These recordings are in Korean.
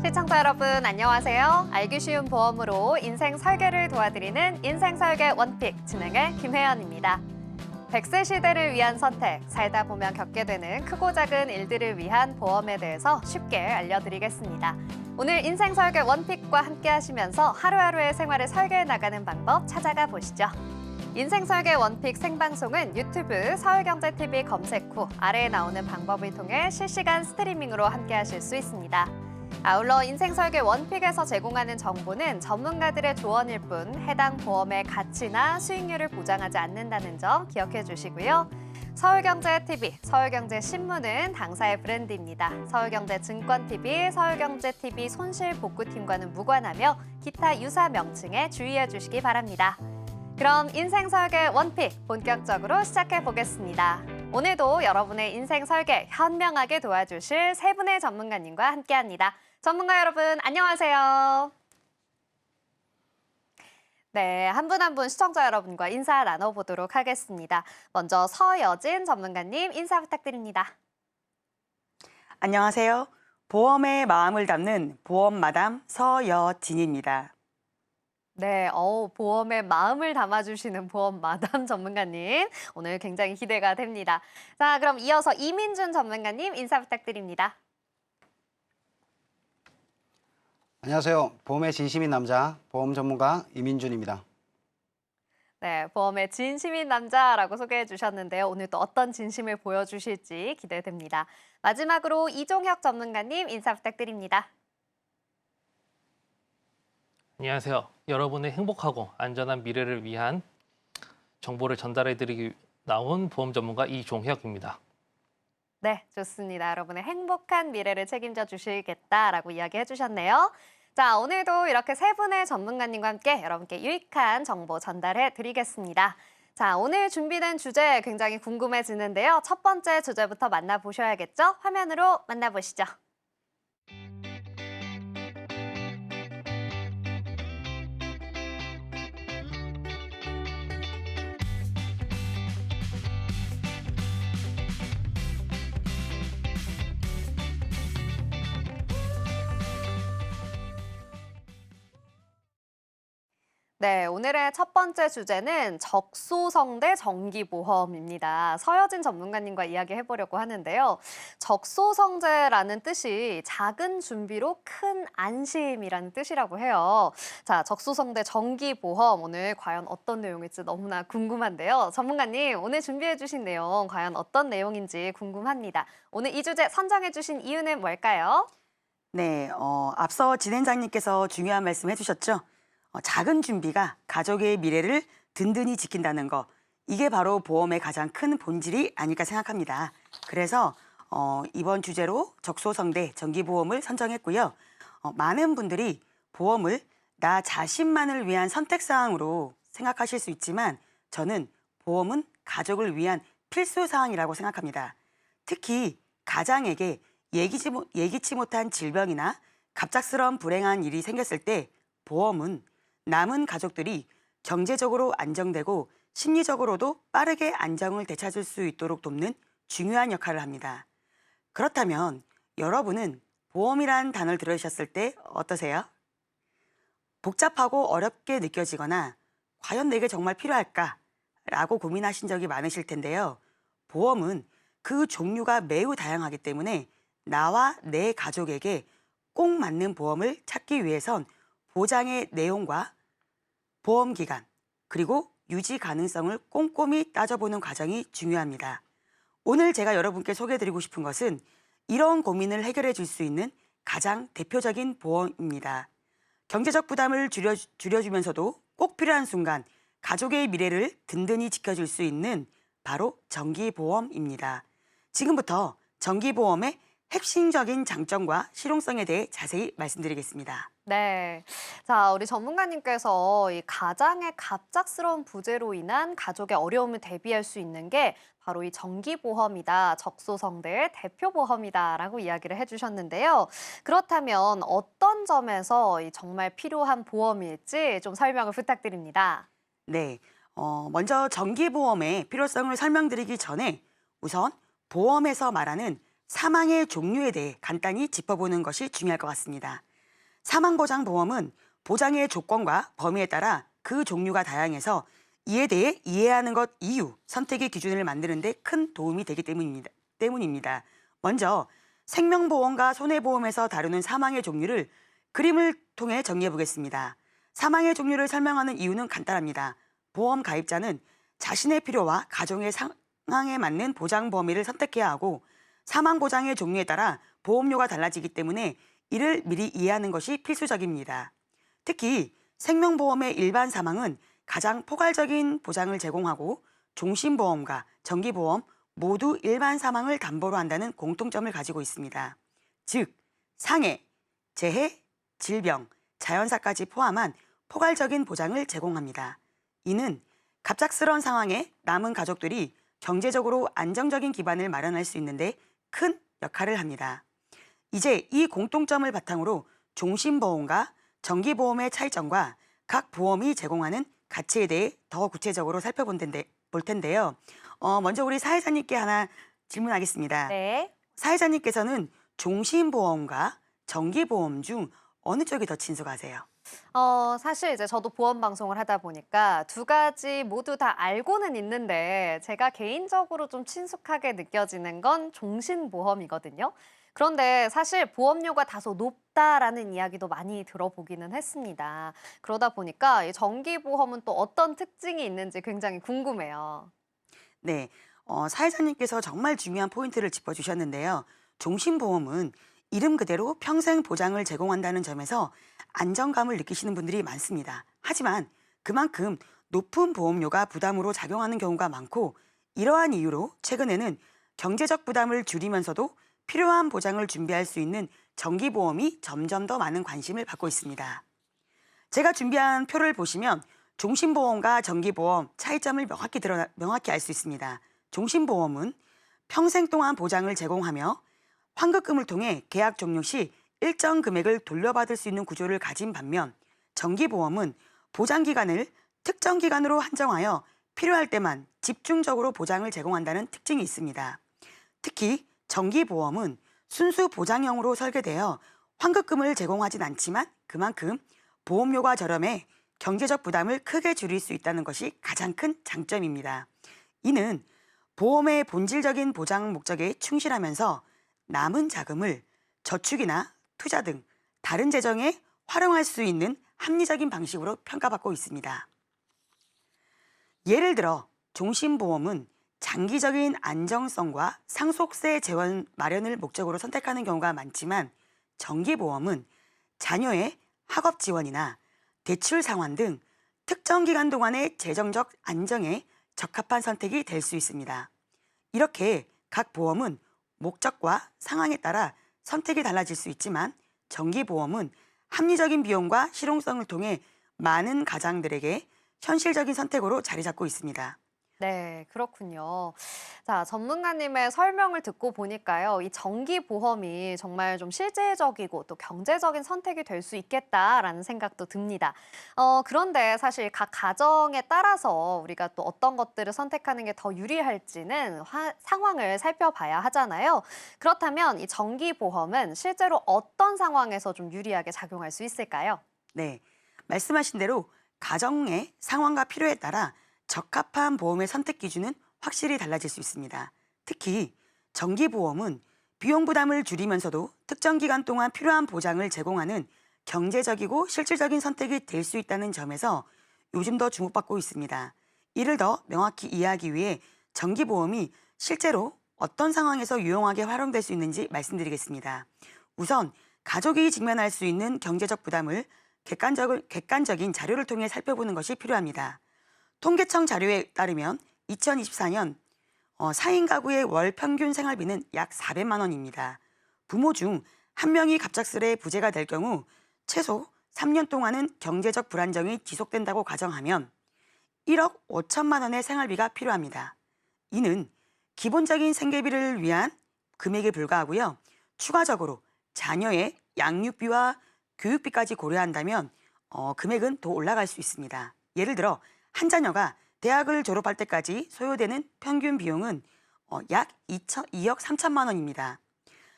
시청자 여러분 안녕하세요. 알기 쉬운 보험으로 인생 설계를 도와드리는 인생설계 원픽 진행의 김혜연입니다. 100세 시대를 위한 선택, 살다 보면 겪게 되는 크고 작은 일들을 위한 보험에 대해서 쉽게 알려드리겠습니다. 오늘 인생설계 원픽과 함께 하시면서 하루하루의 생활을 설계해 나가는 방법 찾아가 보시죠. 인생설계 원픽 생방송은 유튜브 서울경제TV 검색 후 아래에 나오는 방법을 통해 실시간 스트리밍으로 함께 하실 수 있습니다. 아울러 인생설계 원픽에서 제공하는 정보는 전문가들의 조언일 뿐 해당 보험의 가치나 수익률을 보장하지 않는다는 점 기억해 주시고요. 서울경제TV, 서울경제신문은 당사의 브랜드입니다. 서울경제증권TV, 서울경제TV 손실복구팀과는 무관하며 기타 유사 명칭에 주의해 주시기 바랍니다. 그럼 인생설계 원픽 본격적으로 시작해 보겠습니다. 오늘도 여러분의 인생 설계 현명하게 도와주실 세 분의 전문가님과 함께합니다. 전문가 여러분 안녕하세요. 네, 한 분 한 분 시청자 여러분과 인사 나눠보도록 하겠습니다. 먼저 서여진 전문가님 인사 부탁드립니다. 안녕하세요. 보험의 마음을 담는 보험마담 서여진입니다. 네, 보험의 마음을 담아주시는 보험 마담 전문가님 오늘 굉장히 기대가 됩니다. 자, 그럼 이어서 이민준 전문가님 인사 부탁드립니다. 안녕하세요. 보험의 진심인 남자, 보험 전문가 이민준입니다. 네, 보험의 진심인 남자라고 소개해 주셨는데요. 오늘 또 어떤 진심을 보여주실지 기대됩니다. 마지막으로 이종혁 전문가님 인사 부탁드립니다. 안녕하세요. 여러분의 행복하고 안전한 미래를 위한 정보를 전달해드리기 나온 보험 전문가 이종혁입니다. 네, 좋습니다. 여러분의 행복한 미래를 책임져 주시겠다라고 이야기해 주셨네요. 자, 오늘도 이렇게 세 분의 전문가님과 함께 여러분께 유익한 정보 전달해 드리겠습니다. 자, 오늘 준비된 주제 굉장히 궁금해지는데요. 첫 번째 주제부터 만나보셔야겠죠? 화면으로 만나보시죠. 네, 오늘의 첫 번째 주제는 적소성 대 정기보험입니다. 서여진 전문가님과 이야기해보려고 하는데요. 적소성제라는 뜻이 작은 준비로 큰 안심이라는 뜻이라고 해요. 자, 적소성 대 정기보험 오늘 과연 어떤 내용일지 너무나 궁금한데요. 전문가님, 오늘 준비해주신 내용 과연 어떤 내용인지 궁금합니다. 오늘 이 주제 선정해주신 이유는 뭘까요? 네, 앞서 진행자님께서 중요한 말씀 해주셨죠. 작은 준비가 가족의 미래를 든든히 지킨다는 거, 이게 바로 보험의 가장 큰 본질이 아닐까 생각합니다. 그래서 이번 주제로 적소성 대 정기보험을 선정했고요. 많은 분들이 보험을 나 자신만을 위한 선택사항으로 생각하실 수 있지만 저는 보험은 가족을 위한 필수사항이라고 생각합니다. 특히 가장에게 예기치 못한 질병이나 갑작스러운 불행한 일이 생겼을 때 보험은 남은 가족들이 경제적으로 안정되고 심리적으로도 빠르게 안정을 되찾을 수 있도록 돕는 중요한 역할을 합니다. 그렇다면 여러분은 보험이란 단어를 들으셨을 때 어떠세요? 복잡하고 어렵게 느껴지거나 과연 내게 정말 필요할까? 라고 고민하신 적이 많으실 텐데요. 보험은 그 종류가 매우 다양하기 때문에 나와 내 가족에게 꼭 맞는 보험을 찾기 위해선 보장의 내용과 보험 기간, 그리고 유지 가능성을 꼼꼼히 따져보는 과정이 중요합니다. 오늘 제가 여러분께 소개해드리고 싶은 것은 이런 고민을 해결해 줄 수 있는 가장 대표적인 보험입니다. 경제적 부담을 줄여주면서도 꼭 필요한 순간 가족의 미래를 든든히 지켜줄 수 있는 바로 정기보험입니다. 지금부터 정기보험의 핵심적인 장점과 실용성에 대해 자세히 말씀드리겠습니다. 네. 자, 우리 전문가님께서 이 가장의 갑작스러운 부재로 인한 가족의 어려움을 대비할 수 있는 게 바로 이 정기보험이다, 적소성대의 대표보험이다라고 이야기를 해주셨는데요. 그렇다면 어떤 점에서 이 정말 필요한 보험일지 좀 설명을 부탁드립니다. 네, 먼저 정기보험의 필요성을 설명드리기 전에 우선 보험에서 말하는 사망의 종류에 대해 간단히 짚어보는 것이 중요할 것 같습니다. 사망보장보험은 보장의 조건과 범위에 따라 그 종류가 다양해서 이에 대해 이해하는 것 이유, 선택의 기준을 만드는 데 큰 도움이 되기 때문입니다. 먼저 생명보험과 손해보험에서 다루는 사망의 종류를 그림을 통해 정리해 보겠습니다. 사망의 종류를 설명하는 이유는 간단합니다. 보험 가입자는 자신의 필요와 가정의 상황에 맞는 보장 범위를 선택해야 하고 사망 보장의 종류에 따라 보험료가 달라지기 때문에 이를 미리 이해하는 것이 필수적입니다. 특히 생명보험의 일반 사망은 가장 포괄적인 보장을 제공하고 종신보험과 정기보험 모두 일반 사망을 담보로 한다는 공통점을 가지고 있습니다. 즉, 상해, 재해, 질병, 자연사까지 포함한 포괄적인 보장을 제공합니다. 이는 갑작스러운 상황에 남은 가족들이 경제적으로 안정적인 기반을 마련할 수 있는데 큰 역할을 합니다. 이제 이 공통점을 바탕으로 종신보험과 정기보험의 차이점과 각 보험이 제공하는 가치에 대해 더 구체적으로 살펴볼 텐데요. 먼저 우리 사회자님께 하나 질문하겠습니다. 네. 사회자님께서는 종신보험과 정기보험 중 어느 쪽이 더 친숙하세요? 사실 이제 저도 보험 방송을 하다 보니까 두 가지 모두 다 알고는 있는데 제가 개인적으로 좀 친숙하게 느껴지는 건 종신보험이거든요. 그런데 사실 보험료가 다소 높다라는 이야기도 많이 들어보기는 했습니다. 그러다 보니까 이 정기보험은 또 어떤 특징이 있는지 굉장히 궁금해요. 네, 사회자님께서 정말 중요한 포인트를 짚어주셨는데요. 종신보험은 이름 그대로 평생 보장을 제공한다는 점에서 안정감을 느끼시는 분들이 많습니다. 하지만 그만큼 높은 보험료가 부담으로 작용하는 경우가 많고 이러한 이유로 최근에는 경제적 부담을 줄이면서도 필요한 보장을 준비할 수 있는 정기보험이 점점 더 많은 관심을 받고 있습니다. 제가 준비한 표를 보시면 종신보험과 정기보험 차이점을 명확히 알 수 있습니다. 종신보험은 평생 동안 보장을 제공하며 환급금을 통해 계약 종료 시 일정 금액을 돌려받을 수 있는 구조를 가진 반면 정기보험은 보장기간을 특정 기간으로 한정하여 필요할 때만 집중적으로 보장을 제공한다는 특징이 있습니다. 특히 정기보험은 순수 보장형으로 설계되어 환급금을 제공하진 않지만 그만큼 보험료가 저렴해 경제적 부담을 크게 줄일 수 있다는 것이 가장 큰 장점입니다. 이는 보험의 본질적인 보장 목적에 충실하면서 남은 자금을 저축이나 투자 등 다른 재정에 활용할 수 있는 합리적인 방식으로 평가받고 있습니다. 예를 들어 종신보험은 장기적인 안정성과 상속세 재원 마련을 목적으로 선택하는 경우가 많지만 정기보험은 자녀의 학업 지원이나 대출 상환 등 특정 기간 동안의 재정적 안정에 적합한 선택이 될 수 있습니다. 이렇게 각 보험은 목적과 상황에 따라 선택이 달라질 수 있지만 정기보험은 합리적인 비용과 실용성을 통해 많은 가장들에게 현실적인 선택으로 자리 잡고 있습니다. 네, 그렇군요. 자, 전문가님의 설명을 듣고 보니까요, 이 정기보험이 정말 좀 실질적이고 또 경제적인 선택이 될 수 있겠다라는 생각도 듭니다. 그런데 사실 각 가정에 따라서 우리가 또 어떤 것들을 선택하는 게 더 유리할지는 상황을 살펴봐야 하잖아요. 그렇다면 이 정기보험은 실제로 어떤 상황에서 좀 유리하게 작용할 수 있을까요? 네, 말씀하신 대로 가정의 상황과 필요에 따라 적합한 보험의 선택 기준은 확실히 달라질 수 있습니다. 특히 정기보험은 비용 부담을 줄이면서도 특정 기간 동안 필요한 보장을 제공하는 경제적이고 실질적인 선택이 될 수 있다는 점에서 요즘 더 주목받고 있습니다. 이를 더 명확히 이해하기 위해 정기보험이 실제로 어떤 상황에서 유용하게 활용될 수 있는지 말씀드리겠습니다. 우선 가족이 직면할 수 있는 경제적 부담을 객관적인 자료를 통해 살펴보는 것이 필요합니다. 통계청 자료에 따르면 2024년 4인 가구의 월 평균 생활비는 약 400만 원입니다. 부모 중 한 명이 갑작스레 부재가 될 경우 최소 3년 동안은 경제적 불안정이 지속된다고 가정하면 1억 5천만 원의 생활비가 필요합니다. 이는 기본적인 생계비를 위한 금액에 불과하고요. 추가적으로 자녀의 양육비와 교육비까지 고려한다면 금액은 더 올라갈 수 있습니다. 예를 들어 한 자녀가 대학을 졸업할 때까지 소요되는 평균 비용은 약 2억 3천만 원입니다.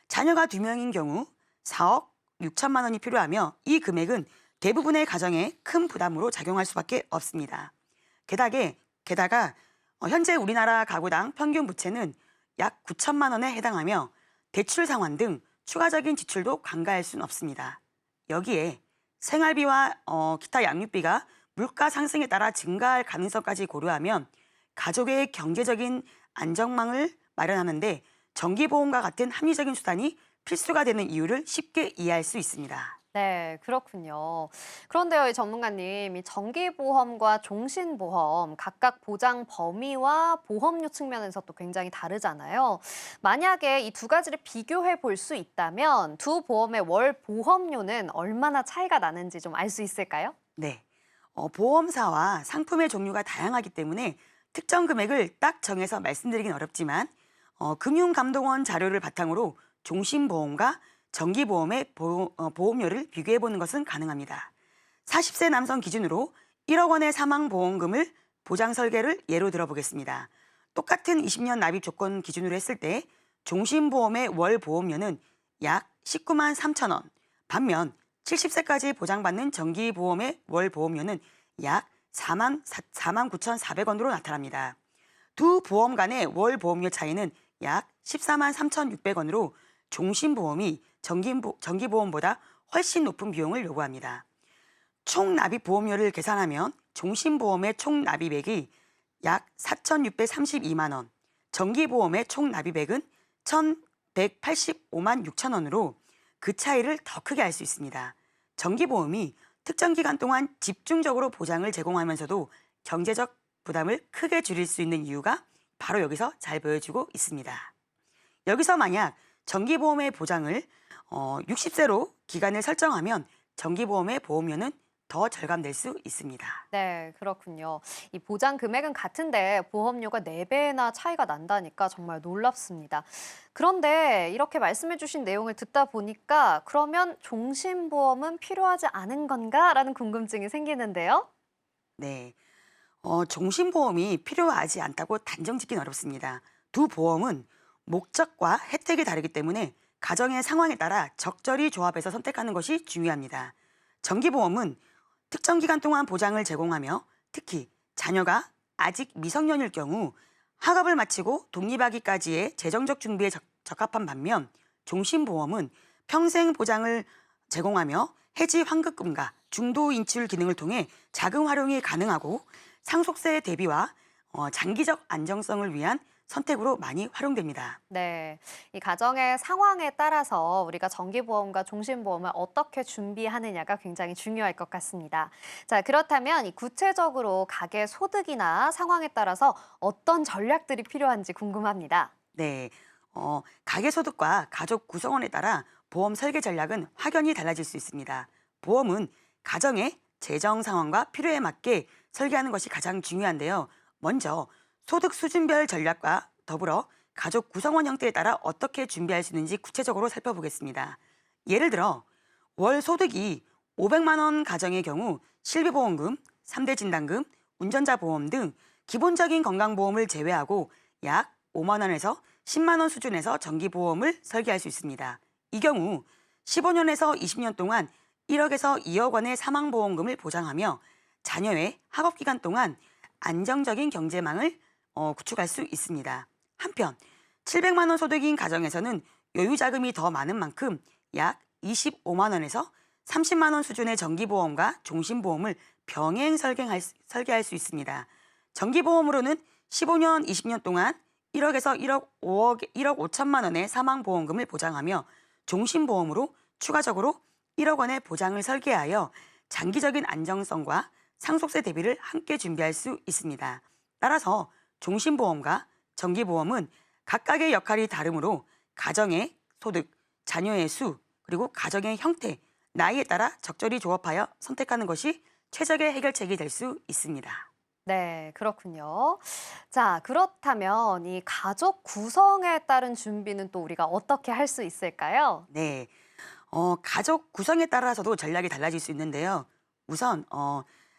자녀가 2명인 경우 4억 6천만 원이 필요하며 이 금액은 대부분의 가정에 큰 부담으로 작용할 수밖에 없습니다. 게다가 현재 우리나라 가구당 평균 부채는 약 9천만 원에 해당하며 대출 상환 등 추가적인 지출도 간과할 수는 없습니다. 여기에 생활비와 기타 양육비가 물가 상승에 따라 증가할 가능성까지 고려하면 가족의 경제적인 안정망을 마련하는데 정기보험과 같은 합리적인 수단이 필수가 되는 이유를 쉽게 이해할 수 있습니다. 네, 그렇군요. 그런데요, 이 전문가님, 이 정기보험과 종신보험 각각 보장 범위와 보험료 측면에서 또 굉장히 다르잖아요. 만약에 이 두 가지를 비교해 볼 수 있다면 두 보험의 월 보험료는 얼마나 차이가 나는지 좀 알 수 있을까요? 네, 보험사와 상품의 종류가 다양하기 때문에 특정 금액을 딱 정해서 말씀드리긴 어렵지만 금융감독원 자료를 바탕으로 종신보험과 정기보험의 보험료를 비교해보는 것은 가능합니다. 40세 남성 기준으로 1억 원의 사망보험금을 보장 설계를 예로 들어보겠습니다. 똑같은 20년 납입 조건 기준으로 했을 때 종신보험의 월 보험료는 약 19만 3천 원, 반면 70세까지 보장받는 정기보험의 월 보험료는 약 4만 9,400원으로 나타납니다. 두 보험 간의 월 보험료 차이는 약 14만 3,600원으로 종신보험이 정기보험보다 훨씬 높은 비용을 요구합니다. 총 납입 보험료를 계산하면 종신보험의 총 납입액이 약 4,632만 원, 정기보험의 총 납입액은 1,185만 6천 원으로 그 차이를 더 크게 알 수 있습니다. 정기보험이 특정 기간 동안 집중적으로 보장을 제공하면서도 경제적 부담을 크게 줄일 수 있는 이유가 바로 여기서 잘 보여주고 있습니다. 여기서 만약 정기보험의 보장을 60세로 기간을 설정하면 정기보험의 보험료는 더 절감될 수 있습니다. 네, 그렇군요. 이 보장 금액은 같은데 보험료가 4배나 차이가 난다니까 정말 놀랍습니다. 그런데 이렇게 말씀해 주신 내용을 듣다 보니까 그러면 종신보험은 필요하지 않은 건가라는 궁금증이 생기는데요. 네, 종신보험이 필요하지 않다고 단정 짓긴 어렵습니다. 두 보험은 목적과 혜택이 다르기 때문에 가정의 상황에 따라 적절히 조합해서 선택하는 것이 중요합니다. 정기보험은 특정 기간 동안 보장을 제공하며 특히 자녀가 아직 미성년일 경우 학업을 마치고 독립하기까지의 재정적 준비에 적합한 반면 종신보험은 평생 보장을 제공하며 해지 환급금과 중도 인출 기능을 통해 자금 활용이 가능하고 상속세 대비와 장기적 안정성을 위한 선택으로 많이 활용됩니다. 네, 이 가정의 상황에 따라서 우리가 정기보험과 종신보험을 어떻게 준비하느냐가 굉장히 중요할 것 같습니다. 자, 그렇다면 이 구체적으로 가계 소득이나 상황에 따라서 어떤 전략들이 필요한지 궁금합니다. 네, 가계 소득과 가족 구성원에 따라 보험 설계 전략은 확연히 달라질 수 있습니다. 보험은 가정의 재정 상황과 필요에 맞게 설계하는 것이 가장 중요한데요. 먼저 소득 수준별 전략과 더불어 가족 구성원 형태에 따라 어떻게 준비할 수 있는지 구체적으로 살펴보겠습니다. 예를 들어 월 소득이 500만 원 가정의 경우 실비보험금, 3대 진단금, 운전자 보험 등 기본적인 건강보험을 제외하고 약 5만 원에서 10만 원 수준에서 정기보험을 설계할 수 있습니다. 이 경우 15년에서 20년 동안 1억에서 2억 원의 사망보험금을 보장하며 자녀의 학업기간 동안 안정적인 경제망을 구축할 수 있습니다. 한편 700만 원 소득인 가정에서는 여유자금이 더 많은 만큼 약 25만 원에서 30만 원 수준의 정기보험과 종신보험을 병행 설계할 수 있습니다. 정기보험으로는 15년, 20년 동안 1억에서 1억 5천만 원의 사망보험금을 보장하며 종신보험으로 추가적으로 1억 원의 보장을 설계하여 장기적인 안정성과 상속세 대비를 함께 준비할 수 있습니다. 따라서 종신보험과 정기보험은 각각의 역할이 다르므로 가정의 소득, 자녀의 수, 그리고 가정의 형태, 나이에 따라 적절히 조합하여 선택하는 것이 최적의 해결책이 될 수 있습니다. 네, 그렇군요. 자, 그렇다면 이 가족 구성에 따른 준비는 또 우리가 어떻게 할 수 있을까요? 네, 가족 구성에 따라서도 전략이 달라질 수 있는데요. 우선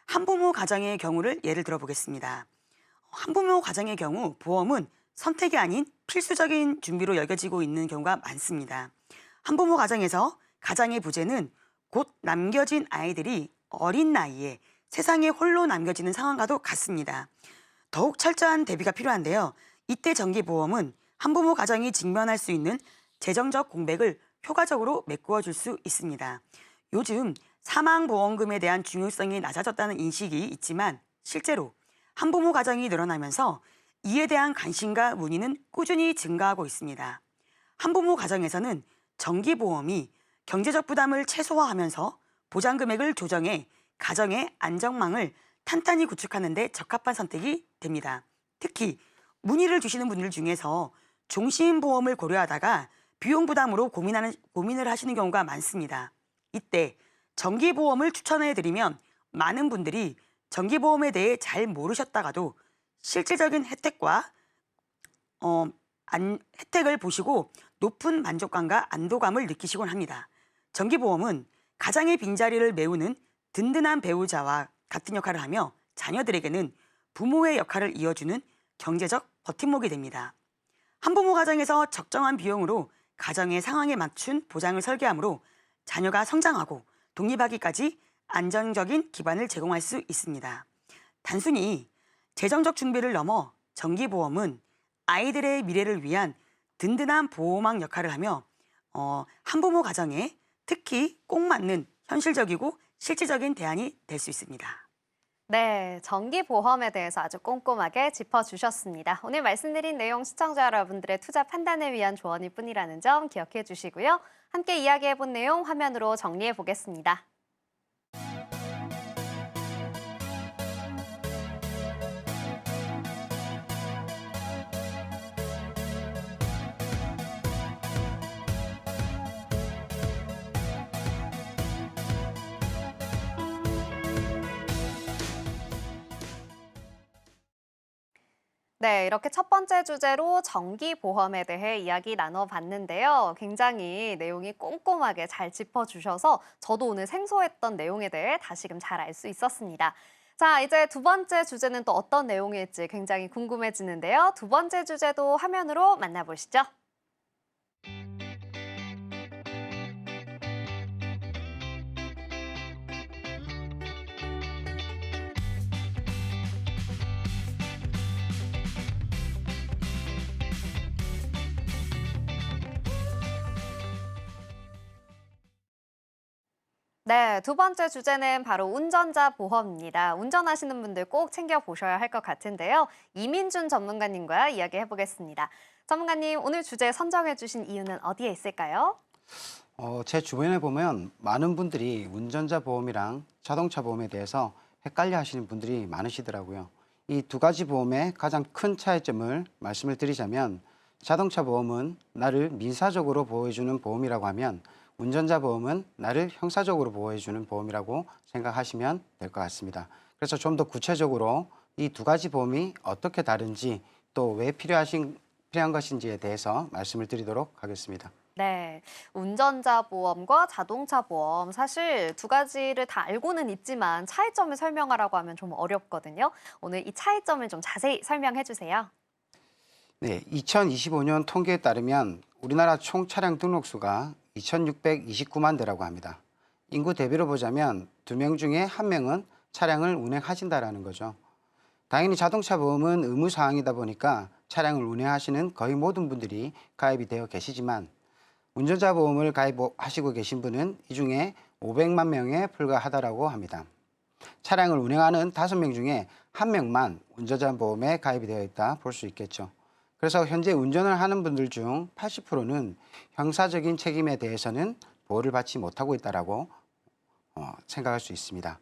한부모 가정의 경우를 예를 들어보겠습니다. 한부모 가정의 경우 보험은 선택이 아닌 필수적인 준비로 여겨지고 있는 경우가 많습니다. 한부모 가정에서 가장의 부재는 곧 남겨진 아이들이 어린 나이에 세상에 홀로 남겨지는 상황과도 같습니다. 더욱 철저한 대비가 필요한데요. 이때 정기보험은 한부모 가정이 직면할 수 있는 재정적 공백을 효과적으로 메꾸어 줄 수 있습니다. 요즘 사망보험금에 대한 중요성이 낮아졌다는 인식이 있지만 실제로 한부모 가정이 늘어나면서 이에 대한 관심과 문의는 꾸준히 증가하고 있습니다. 한부모 가정에서는 정기보험이 경제적 부담을 최소화하면서 보장 금액을 조정해 가정의 안정망을 탄탄히 구축하는 데 적합한 선택이 됩니다. 특히 문의를 주시는 분들 중에서 종신보험을 고려하다가 비용 부담으로 고민을 하시는 경우가 많습니다. 이때 정기보험을 추천해드리면 많은 분들이 정기보험에 대해 잘 모르셨다가도 실질적인 혜택과 혜택을 보시고 높은 만족감과 안도감을 느끼시곤 합니다. 정기보험은 가장의 빈자리를 메우는 든든한 배우자와 같은 역할을 하며 자녀들에게는 부모의 역할을 이어주는 경제적 버팀목이 됩니다. 한부모 가정에서 적정한 비용으로 가정의 상황에 맞춘 보장을 설계하므로 자녀가 성장하고 독립하기까지 안정적인 기반을 제공할 수 있습니다. 단순히 재정적 준비를 넘어 정기보험은 아이들의 미래를 위한 든든한 보호망 역할을 하며 한부모 가정에 특히 꼭 맞는 현실적이고 실질적인 대안이 될 수 있습니다. 네, 정기보험에 대해서 아주 꼼꼼하게 짚어주셨습니다. 오늘 말씀드린 내용 시청자 여러분들의 투자 판단을 위한 조언일 뿐이라는 점 기억해 주시고요. 함께 이야기해본 내용 화면으로 정리해 보겠습니다. 네, 이렇게 첫 번째 주제로 정기보험에 대해 이야기 나눠봤는데요. 굉장히 내용이 꼼꼼하게 잘 짚어주셔서 저도 오늘 생소했던 내용에 대해 다시금 잘 알 수 있었습니다. 자, 이제 두 번째 주제는 또 어떤 내용일지 굉장히 궁금해지는데요. 두 번째 주제도 화면으로 만나보시죠. 네, 두 번째 주제는 바로 운전자 보험입니다. 운전하시는 분들 꼭 챙겨보셔야 할 것 같은데요. 이민준 전문가님과 이야기해보겠습니다. 전문가님, 오늘 주제 선정해주신 이유는 어디에 있을까요? 제 주변에 보면 많은 분들이 운전자 보험이랑 자동차 보험에 대해서 헷갈려 하시는 분들이 많으시더라고요. 이 두 가지 보험의 가장 큰 차이점을 말씀을 드리자면 자동차 보험은 나를 민사적으로 보호해주는 보험이라고 하면 운전자 보험은 나를 형사적으로 보호해주는 보험이라고 생각하시면 될 것 같습니다. 그래서 좀 더 구체적으로 이 두 가지 보험이 어떻게 다른지 또 왜 필요한 것인지에 대해서 말씀을 드리도록 하겠습니다. 네, 운전자 보험과 자동차 보험 사실 두 가지를 다 알고는 있지만 차이점을 설명하라고 하면 좀 어렵거든요. 오늘 이 차이점을 좀 자세히 설명해 주세요. 네, 2025년 통계에 따르면 우리나라 총 차량 등록수가 2,629만 대라고 합니다. 인구 대비로 보자면 2명 중에 1명은 차량을 운행하신다라는 거죠. 당연히 자동차 보험은 의무사항이다 보니까 차량을 운행하시는 거의 모든 분들이 가입이 되어 계시지만 운전자 보험을 가입하시고 계신 분은 이 중에 500만 명에 불과하다라고 합니다. 차량을 운행하는 5명 중에 1명만 운전자 보험에 가입이 되어 있다 볼 수 있겠죠. 그래서 현재 운전을 하는 분들 중 80%는 형사적인 책임에 대해서는 보호를 받지 못하고 있다라고 생각할 수 있습니다.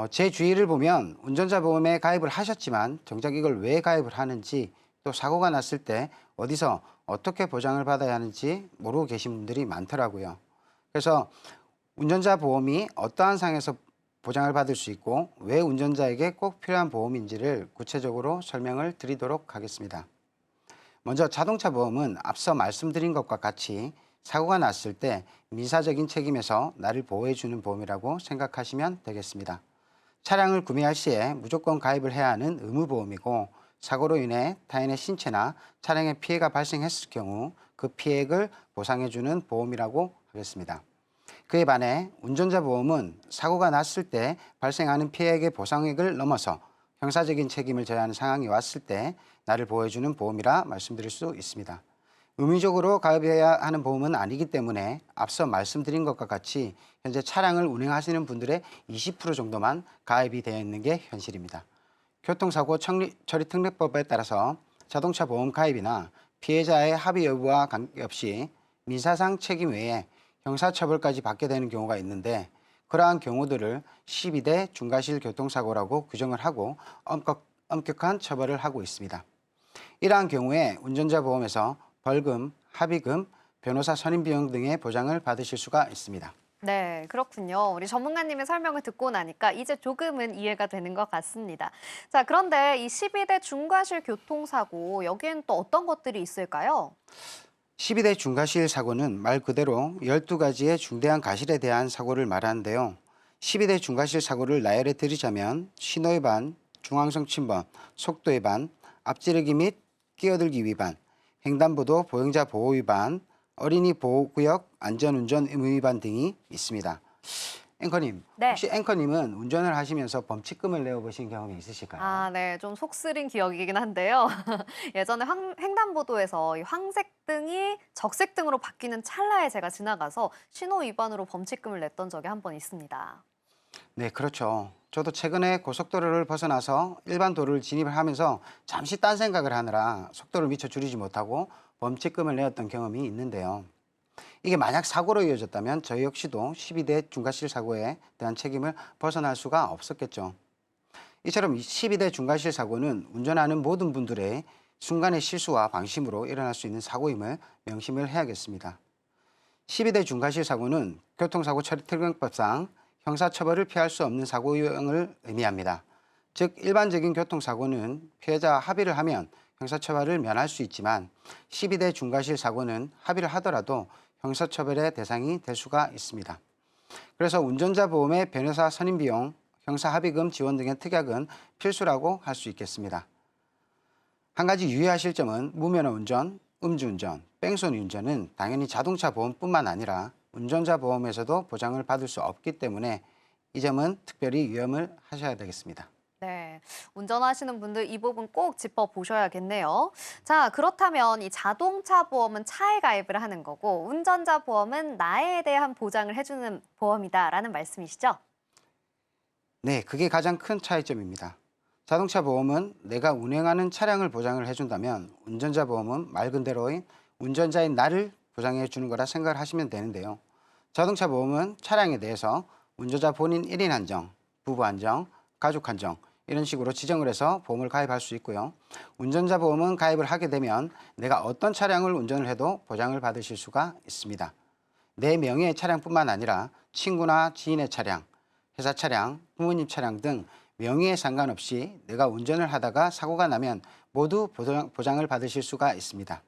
제 주위를 보면 운전자 보험에 가입을 하셨지만 정작 이걸 왜 가입을 하는지 또 사고가 났을 때 어디서 어떻게 보장을 받아야 하는지 모르고 계신 분들이 많더라고요. 그래서 운전자 보험이 어떠한 상황에서 보장을 받을 수 있고 왜 운전자에게 꼭 필요한 보험인지를 구체적으로 설명을 드리도록 하겠습니다. 먼저 자동차 보험은 앞서 말씀드린 것과 같이 사고가 났을 때 민사적인 책임에서 나를 보호해주는 보험이라고 생각하시면 되겠습니다. 차량을 구매할 시에 무조건 가입을 해야 하는 의무보험이고 사고로 인해 타인의 신체나 차량에 피해가 발생했을 경우 그 피해액을 보상해주는 보험이라고 하겠습니다. 그에 반해 운전자 보험은 사고가 났을 때 발생하는 피해액의 보상액을 넘어서 형사적인 책임을 져야 하는 상황이 왔을 때 나를 보호해주는 보험이라 말씀드릴 수 있습니다. 의무적으로 가입해야 하는 보험은 아니기 때문에 앞서 말씀드린 것과 같이 현재 차량을 운행하시는 분들의 20% 정도만 가입이 되어 있는 게 현실입니다. 교통사고 처리 특례법에 따라서 자동차 보험 가입이나 피해자의 합의 여부와 관계없이 민사상 책임 외에 형사처벌까지 받게 되는 경우가 있는데 그러한 경우들을 12대 중과실 교통사고라고 규정을 하고 엄격한 처벌을 하고 있습니다. 이러한 경우에 운전자 보험에서 벌금, 합의금, 변호사 선임 비용 등의 보장을 받으실 수가 있습니다. 네, 그렇군요. 우리 전문가님의 설명을 듣고 나니까 이제 조금은 이해가 되는 것 같습니다. 자, 그런데 이 12대 중과실 교통사고, 여기엔 또 어떤 것들이 있을까요? 12대 중과실 사고는 말 그대로 12가지의 중대한 과실에 대한 사고를 말하는데요. 12대 중과실 사고를 나열해 드리자면 신호위반, 중앙성 침범, 속도위반, 앞지르기 및 끼어들기 위반, 횡단보도 보행자 보호 위반, 어린이 보호구역 안전운전 의무 위반 등이 있습니다. 앵커님, 네. 혹시 앵커님은 운전을 하시면서 범칙금을 내어보신 경험이 있으실까요? 아, 네. 좀 속쓰린 기억이긴 한데요. 예전에 횡단보도에서 이 황색등이 적색등으로 바뀌는 찰나에 제가 지나가서 신호 위반으로 범칙금을 냈던 적이 한 번 있습니다. 네, 그렇죠. 저도 최근에 고속도로를 벗어나서 일반 도로를 진입을 하면서 잠시 딴 생각을 하느라 속도를 미처 줄이지 못하고 범칙금을 내었던 경험이 있는데요. 이게 만약 사고로 이어졌다면 저희 역시도 12대 중과실 사고에 대한 책임을 벗어날 수가 없었겠죠. 이처럼 12대 중과실 사고는 운전하는 모든 분들의 순간의 실수와 방심으로 일어날 수 있는 사고임을 명심을 해야겠습니다. 12대 중과실 사고는 교통사고 처리 특례법상 형사처벌을 피할 수 없는 사고 유형을 의미합니다. 즉 일반적인 교통사고는 피해자와 합의를 하면 형사처벌을 면할 수 있지만 12대 중과실 사고는 합의를 하더라도 형사처벌의 대상이 될 수가 있습니다. 그래서 운전자 보험의 변호사 선임 비용, 형사 합의금 지원 등의 특약은 필수라고 할 수 있겠습니다. 한 가지 유의하실 점은 무면허 운전, 음주운전, 뺑소니 운전은 당연히 자동차 보험뿐만 아니라 운전자 보험에서도 보장을 받을 수 없기 때문에 이 점은 특별히 유념을 하셔야 되겠습니다. 네, 운전하시는 분들 이 부분 꼭 짚어보셔야겠네요. 자, 그렇다면 이 자동차 보험은 차에 가입을 하는 거고 운전자 보험은 나에 대한 보장을 해주는 보험이다라는 말씀이시죠? 네, 그게 가장 큰 차이점입니다. 자동차 보험은 내가 운행하는 차량을 보장을 해준다면 운전자 보험은 말 그대로인 운전자인 나를 보장해 주는 거라 생각을 하시면 되는데요. 자동차 보험은 차량에 대해서 운전자 본인 1인 한정, 부부 한정, 가족 한정 이런 식으로 지정을 해서 보험을 가입할 수 있고요. 운전자 보험은 가입을 하게 되면 내가 어떤 차량을 운전을 해도 보장을 받으실 수가 있습니다. 내 명의의 차량뿐만 아니라 친구나 지인의 차량, 회사 차량, 부모님 차량 등 명의에 상관없이 내가 운전을 하다가 사고가 나면 모두 보장을 받으실 수가 있습니다.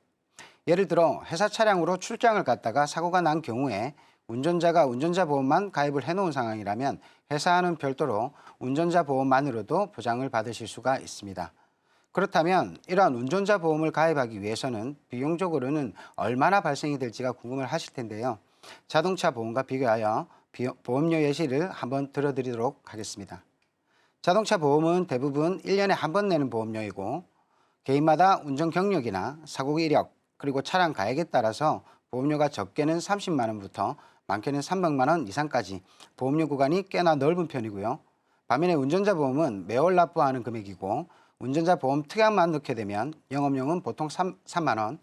예를 들어 회사 차량으로 출장을 갔다가 사고가 난 경우에 운전자가 운전자 보험만 가입을 해놓은 상황이라면 회사와는 별도로 운전자 보험만으로도 보장을 받으실 수가 있습니다. 그렇다면 이러한 운전자 보험을 가입하기 위해서는 비용적으로는 얼마나 발생이 될지가 궁금을 하실 텐데요. 자동차 보험과 비교하여 보험료 예시를 한번 들어드리도록 하겠습니다. 자동차 보험은 대부분 1년에 한 번 내는 보험료이고 개인마다 운전 경력이나 사고 이력 그리고 차량 가액에 따라서 보험료가 적게는 30만 원부터 많게는 300만 원 이상까지 보험료 구간이 꽤나 넓은 편이고요. 반면에 운전자 보험은 매월 납부하는 금액이고 운전자 보험 특약만 넣게 되면 영업용은 보통 3만 원,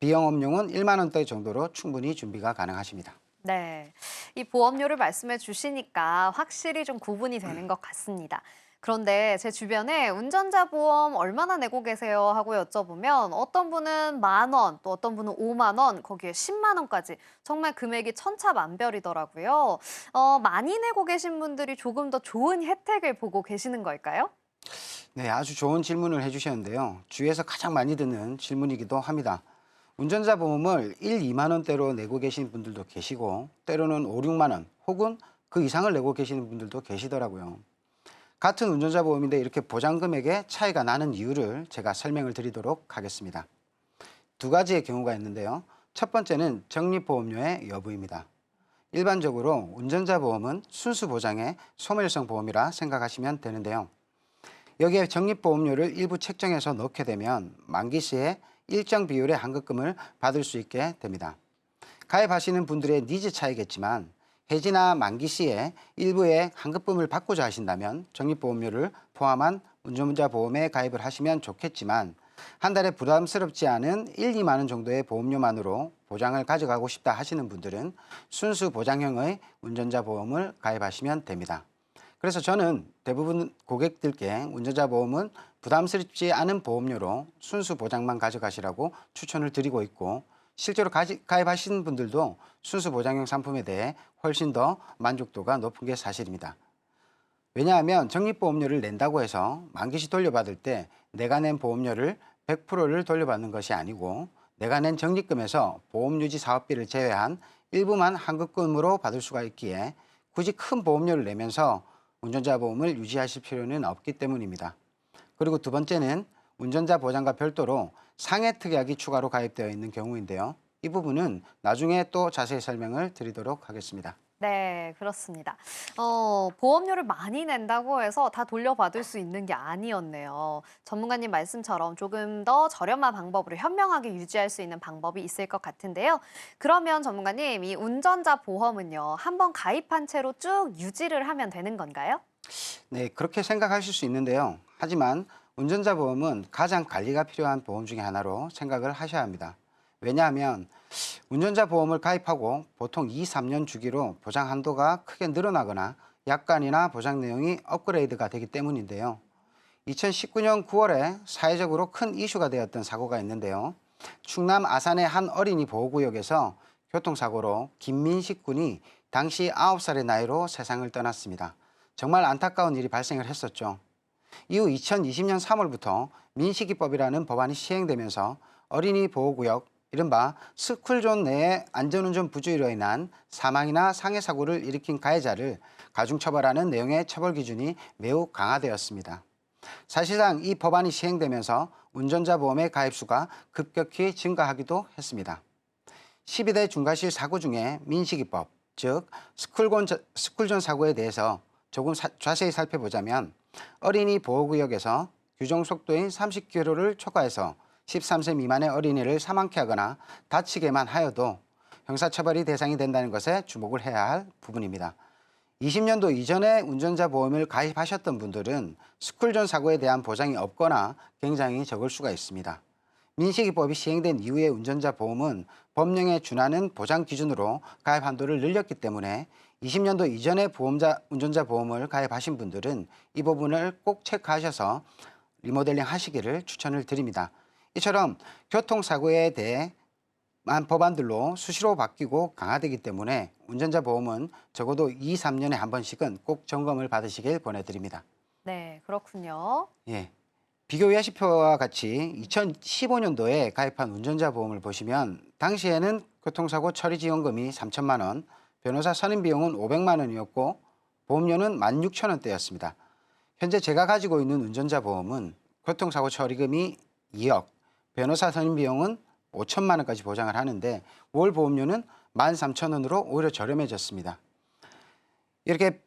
비영업용은 1만 원대 정도로 충분히 준비가 가능하십니다. 네, 이 보험료를 말씀해 주시니까 확실히 좀 구분이 되는 것 같습니다. 그런데 제 주변에 운전자 보험 얼마나 내고 계세요 하고 여쭤보면 어떤 분은 10,000원, 또 어떤 분은 50,000원, 거기에 10만 원까지 정말 금액이 천차만별이더라고요. 많이 내고 계신 분들이 조금 더 좋은 혜택을 보고 계시는 걸까요? 네, 아주 좋은 질문을 해주셨는데요. 주위에서 가장 많이 듣는 질문이기도 합니다. 운전자 보험을 1, 2만 원대로 내고 계신 분들도 계시고 때로는 5, 6만 원 혹은 그 이상을 내고 계시는 분들도 계시더라고요. 같은 운전자 보험인데 이렇게 보장 금액에 차이가 나는 이유를 제가 설명을 드리도록 하겠습니다. 두 가지의 경우가 있는데요. 첫 번째는 적립보험료의 여부입니다. 일반적으로 운전자 보험은 순수 보장의 소멸성 보험이라 생각하시면 되는데요. 여기에 적립보험료를 일부 책정해서 넣게 되면 만기 시에 일정 비율의 환급금을 받을 수 있게 됩니다. 가입하시는 분들의 니즈 차이겠지만 해지나 만기 시에 일부의 환급금을 받고자 하신다면 적립보험료를 포함한 운전자 보험에 가입을 하시면 좋겠지만 한 달에 부담스럽지 않은 1, 2만 원 정도의 보험료만으로 보장을 가져가고 싶다 하시는 분들은 순수 보장형의 운전자 보험을 가입하시면 됩니다. 그래서 저는 대부분 고객들께 운전자 보험은 부담스럽지 않은 보험료로 순수 보장만 가져가시라고 추천을 드리고 있고 실제로 가입하신 분들도 순수 보장형 상품에 대해 훨씬 더 만족도가 높은 게 사실입니다. 왜냐하면 적립보험료를 낸다고 해서 만기시 돌려받을 때 내가 낸 보험료를 100%를 돌려받는 것이 아니고 내가 낸 적립금에서 보험유지 사업비를 제외한 일부만 환급금으로 받을 수가 있기에 굳이 큰 보험료를 내면서 운전자 보험을 유지하실 필요는 없기 때문입니다. 그리고 두 번째는 운전자 보장과 별도로 상해 특약이 추가로 가입되어 있는 경우인데요. 이 부분은 나중에 또 자세히 설명을 드리도록 하겠습니다. 네, 그렇습니다. 보험료를 많이 낸다고 해서 다 돌려받을 수 있는 게 아니었네요. 전문가님 말씀처럼 조금 더 저렴한 방법으로 현명하게 유지할 수 있는 방법이 있을 것 같은데요. 그러면 전문가님, 이 운전자 보험은요, 한번 가입한 채로 쭉 유지를 하면 되는 건가요? 네, 그렇게 생각하실 수 있는데요. 하지만 운전자 보험은 가장 관리가 필요한 보험 중에 하나로 생각을 하셔야 합니다. 왜냐하면 운전자 보험을 가입하고 보통 2, 3년 주기로 보장 한도가 크게 늘어나거나 약관이나 보장 내용이 업그레이드가 되기 때문인데요. 2019년 9월에 사회적으로 큰 이슈가 되었던 사고가 있는데요. 충남 아산의 한 어린이 보호구역에서 교통사고로 김민식 군이 당시 9살의 나이로 세상을 떠났습니다. 정말 안타까운 일이 발생을 했었죠. 이후 2020년 3월부터 민식이법이라는 법안이 시행되면서 어린이 보호구역, 이른바 스쿨존 내의 안전운전 부주의로 인한 사망이나 상해 사고를 일으킨 가해자를 가중처벌하는 내용의 처벌 기준이 매우 강화되었습니다. 사실상 이 법안이 시행되면서 운전자 보험의 가입수가 급격히 증가하기도 했습니다. 12대 중과실 사고 중에 민식이법, 즉 스쿨존 사고에 대해서 조금 자세히 살펴보자면 어린이 보호구역에서 규정 속도인 30km를 초과해서 13세 미만의 어린이를 사망케 하거나 다치게만 하여도 형사처벌이 대상이 된다는 것에 주목을 해야 할 부분입니다. 20년도 이전에 운전자 보험을 가입하셨던 분들은 스쿨존 사고에 대한 보장이 없거나 굉장히 적을 수가 있습니다. 민식이법이 시행된 이후에 운전자 보험은 법령에 준하는 보장 기준으로 가입 한도를 늘렸기 때문에 20년도 이전에 운전자 보험을 가입하신 분들은 이 부분을 꼭 체크하셔서 리모델링 하시기를 추천을 드립니다. 이처럼 교통사고에 대한 법안들로 수시로 바뀌고 강화되기 때문에 운전자 보험은 적어도 2, 3년에 한 번씩은 꼭 점검을 받으시길 권해드립니다. 네, 그렇군요. 예, 비교 예시표와 같이 2015년도에 가입한 운전자 보험을 보시면 당시에는 교통사고 처리 지원금이 3천만 원, 변호사 선임 비용은 500만 원이었고 보험료는 16,000원대였습니다. 현재 제가 가지고 있는 운전자 보험은 교통사고 처리금이 2억, 변호사 선임 비용은 5천만 원까지 보장을 하는데 월 보험료는 13,000원으로 오히려 저렴해졌습니다. 이렇게